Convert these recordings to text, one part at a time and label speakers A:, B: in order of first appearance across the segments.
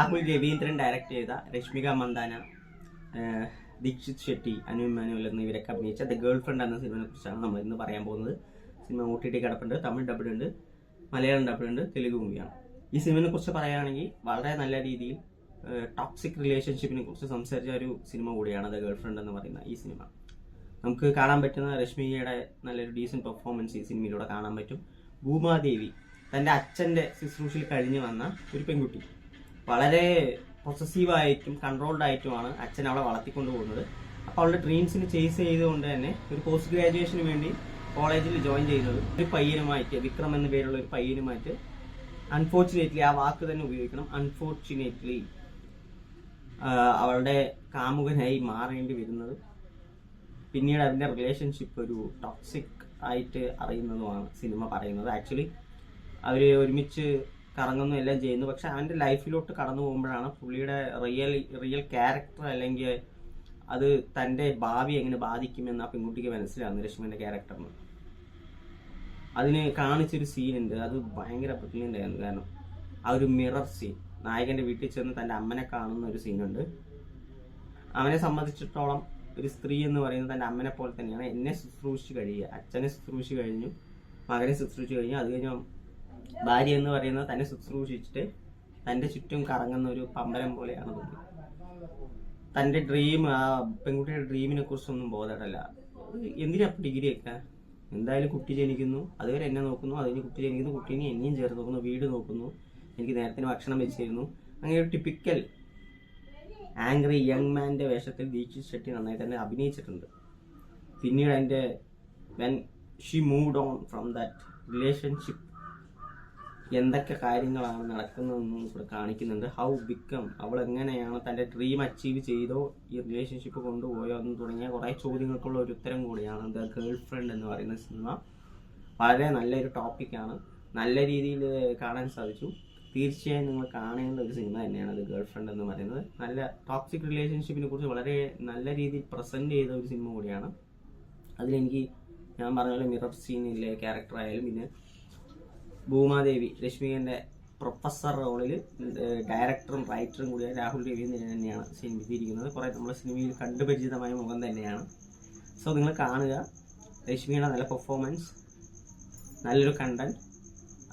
A: Rahul Raveendran direct ചെയ്ത Rashmika Mandhana, Dikshit Shetty, Anu Emmanuel എന്നിവരൊക്കെ അഭിനയിച്ച the girl friend എന്ന സിനിമയെ കുറിച്ചാണ് നമ്മൾ ഇന്ന് പറയാൻ പോകുന്നത്. സിനിമ OTT കിടപ്പുണ്ട്, തമിഴ് ഡബ്ഡ് ഉണ്ട്, മലയാളം ഡബ്ഡ് ഉണ്ട്, തെലുങ്ക് മൂവിയാണ്. ഈ സിനിമയെ കുറിച്ച് പറയുകയാണെങ്കിൽ വളരെ നല്ല രീതിയിൽ ടോക്സിക് റിലേഷൻഷിപ്പിനെ കുറിച്ച് സംസാരിച്ച ഒരു സിനിമ കൂടിയാണ് ദ ഗേൾ ഫ്രണ്ട് എന്ന് പറയുന്ന ഈ സിനിമ. നമുക്ക് കാണാൻ പറ്റുന്ന രശ്മികയുടെ നല്ലൊരു ഡീസൻറ്റ് പെർഫോമൻസ് ഈ സിനിമയിലൂടെ കാണാൻ പറ്റും. ഭൂമാദേവി തൻ്റെ അച്ഛൻ്റെ ശുശ്രൂഷയിൽ കഴിഞ്ഞു വന്ന ഒരു പെൺകുട്ടി, വളരെ പൊസസീവായിട്ടും കൺട്രോൾഡ് ആയിട്ടുമാണ് അച്ഛൻ അവളെ വളർത്തിക്കൊണ്ടു പോകുന്നത്. അപ്പോൾ അവളുടെ ഡ്രീംസിന് ചേസ് ചെയ്തുകൊണ്ട് തന്നെ ഒരു പോസ്റ്റ് ഗ്രാജുവേഷന് വേണ്ടി കോളേജിൽ ജോയിൻ ചെയ്യുന്നത് ഒരു പയ്യനുമായിട്ട്, വിക്രം എന്ന പേരുള്ള ഒരു പയ്യനുമായിട്ട്, അൺഫോർച്ചുനേറ്റ്ലി, ആ വാക്ക് തന്നെ ഉപയോഗിക്കണം, അൺഫോർച്ചുനേറ്റ്ലി അവളുടെ കാമുകനായി മാറേണ്ടി വരുന്നത്, പിന്നീട് അതിൻ്റെ റിലേഷൻഷിപ്പ് ഒരു ടോക്സിക് ആയിട്ട് അറിയുന്നതുമാണ് സിനിമ പറയുന്നത്. ആക്ച്വലി അവർ ഒരുമിച്ച് കറങ്ങുന്നു, എല്ലാം ചെയ്യുന്നു. പക്ഷെ അവൻ്റെ ലൈഫിലോട്ട് കടന്നു പോകുമ്പോഴാണ് പുള്ളിയുടെ റിയൽ ക്യാരക്ടർ, അല്ലെങ്കിൽ അത് തൻ്റെ ഭാവി എങ്ങനെ ബാധിക്കുമെന്ന് ആ പെൺകുട്ടിക്ക് മനസ്സിലാവുന്നു, രശ്മിൻ്റെ ക്യാരക്ടറിന്. അതിന് കാണിച്ചൊരു സീനുണ്ട്, അത് ഭയങ്കര ബ്രില്യൻ്റ് ആയിരുന്നു. കാരണം ആ ഒരു മിറർ സീൻ, നായകൻ്റെ വീട്ടിൽ ചെന്ന് തൻ്റെ അമ്മനെ കാണുന്ന ഒരു സീനുണ്ട്. അവനെ സംബന്ധിച്ചിടത്തോളം ഒരു സ്ത്രീ എന്ന് പറയുന്നത് തൻ്റെ അമ്മനെ പോലെ തന്നെയാണ്. എന്നെ ശുശ്രൂഷിച്ച് കഴിയുക, അച്ഛനെ ശുശ്രൂഷിച്ച് കഴിഞ്ഞു, മകനെ ശുശ്രൂഷിച്ച് കഴിഞ്ഞു, അത് കഴിഞ്ഞ ഭാര്യ എന്ന് പറയുന്നത് തന്നെ ശുശ്രൂഷിച്ചിട്ട് തൻ്റെ ചുറ്റും കറങ്ങുന്ന ഒരു പമ്പരം പോലെയാണ് തോന്നി. തൻ്റെ ഡ്രീം, ആ പെൺകുട്ടിയുടെ ഡ്രീമിനെ കുറിച്ചൊന്നും ബോധമല്ല. എന്തിനാ ഡിഗ്രി ഒക്കെ, എന്തായാലും കുട്ടി ജനിക്കുന്നു, അതുവരെ എന്നെ നോക്കുന്നു, അതിന് കുട്ടി ജനിക്കുന്നു, കുട്ടീനെ എന്നെയും ചേർത്ത് നോക്കുന്നു, വീട് നോക്കുന്നു, എനിക്ക് നേരത്തിന് ഭക്ഷണം വെച്ച് തരുന്നു. അങ്ങനെ ഒരു ടിപ്പിക്കൽ ആംഗ്രി യങ് മാൻ്റെ വേഷത്തിൽ ദീക്ഷിത് ഷെട്ടി നന്നായി തന്നെ അഭിനയിച്ചിട്ടുണ്ട്. പിന്നീട് അതിൻ്റെ when she moved on from that relationship എന്തൊക്കെ കാര്യങ്ങളാണ് നടക്കുന്നതെന്നും ഇവിടെ കാണിക്കുന്നുണ്ട്. ഹൗ ബിക്കം, അവൾ എങ്ങനെയാണ് തൻ്റെ ഡ്രീം അച്ചീവ് ചെയ്തോ, ഈ റിലേഷൻഷിപ്പ് കൊണ്ടുപോയോ എന്ന് തുടങ്ങിയ കുറേ ചോദ്യങ്ങൾക്കുള്ള ഒരു ഉത്തരം കൂടിയാണ് ദ ഗേൾ ഫ്രണ്ട് എന്ന് പറയുന്ന സിനിമ. വളരെ നല്ലൊരു ടോപ്പിക്കാണ്, നല്ല രീതിയിൽ കാണാൻ സാധിച്ചു. തീർച്ചയായും നിങ്ങൾ കാണേണ്ട ഒരു സിനിമ തന്നെയാണ് ദ ഗേൾ ഫ്രണ്ട് എന്ന് പറയുന്നത്. നല്ല ടോക്സിക് റിലേഷൻഷിപ്പിനെ കുറിച്ച് വളരെ നല്ല രീതിയിൽ പ്രസൻറ്റ് ചെയ്ത ഒരു സിനിമ കൂടിയാണ്. അതിലെനിക്ക് ഞാൻ പറഞ്ഞ പോലെ മിറർ സീനിലെ ക്യാരക്ടറായാലും, പിന്നെ ഭൂമാദേവി രശ്മികൻ്റെ പ്രൊഫസർ റോളിൽ ഡയറക്ടറും റൈറ്ററും കൂടിയായ രാഹുൽ രവീന്ദ്രൻ തന്നെയാണ് സിനിമയിലിരിക്കുന്നത്. കുറേ നമ്മുടെ സിനിമയിൽ കണ്ടുപരിചിതമായ മുഖം തന്നെയാണ്. സോ നിങ്ങൾ കാണുക, രശ്മിയുടെ നല്ല പെർഫോമൻസ്, നല്ലൊരു കണ്ടന്റ്,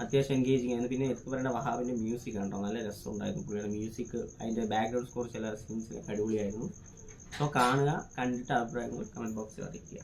A: അത്യാവശ്യം എൻഗേജിങ് ആയിരുന്നു. പിന്നെ എടുത്തു പറയേണ്ട വഹാബിൻ്റെ മ്യൂസിക് കണ്ടോ, നല്ല രസമുണ്ടായിരുന്നു. പുള്ളിയുടെ മ്യൂസിക്, അതിൻ്റെ ബാക്ക്ഗ്രൗണ്ട് സ്കോർ ചില സീൻസിലൊക്കെ അടിപൊളിയായിരുന്നു. സോ കാണുക, കണ്ടിട്ട് അഭിപ്രായങ്ങൾ കമൻറ്റ് ബോക്സിൽ അറിയിക്കുക.